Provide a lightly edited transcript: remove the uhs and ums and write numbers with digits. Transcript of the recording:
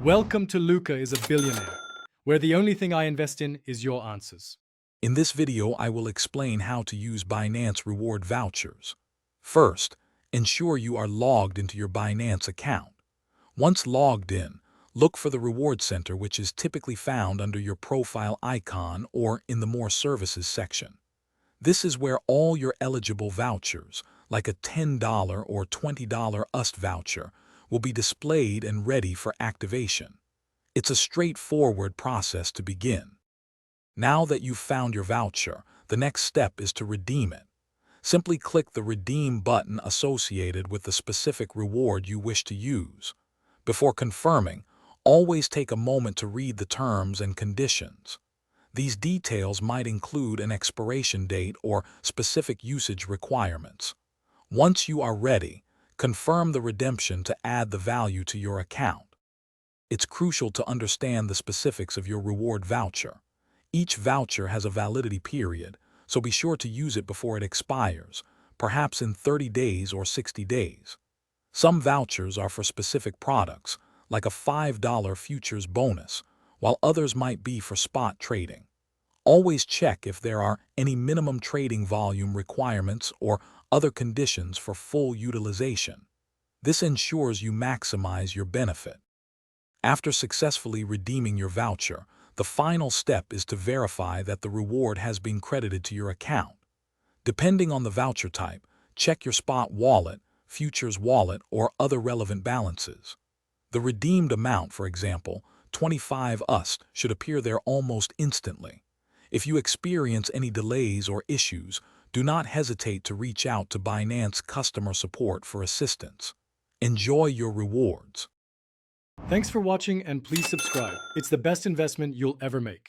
Welcome to Luca is a Billionaire, where the only thing I invest in is your answers. In this video, I will explain how to use Binance reward vouchers. First, ensure you are logged into your Binance account. Once logged in, look for the Reward Center, which is typically found under your profile icon or in the More Services section. This is where all your eligible vouchers, like a $10 or $20 USD voucher, will be displayed and ready for activation. It's a straightforward process to begin. Now that you've found your voucher, the next step is to redeem it. Simply click the Redeem button associated with the specific reward you wish to use. Before confirming, always take a moment to read the terms and conditions. These details might include an expiration date or specific usage requirements. Once you are ready, confirm the redemption to add the value to your account. It's crucial to understand the specifics of your reward voucher. Each voucher has a validity period, so be sure to use it before it expires, perhaps in 30 days or 60 days. Some vouchers are for specific products, like a $5 futures bonus, while others might be for spot trading. Always check if there are any minimum trading volume requirements or other conditions for full utilization. This ensures you maximize your benefit. After successfully redeeming your voucher, the final step is to verify that the reward has been credited to your account. Depending on the voucher type, check your spot wallet, futures wallet, or other relevant balances. The redeemed amount, for example, 25 USD, should appear there almost instantly. If you experience any delays or issues, do not hesitate to reach out to Binance customer support for assistance. Enjoy your rewards. Thanks for watching and please subscribe. It's the best investment you'll ever make.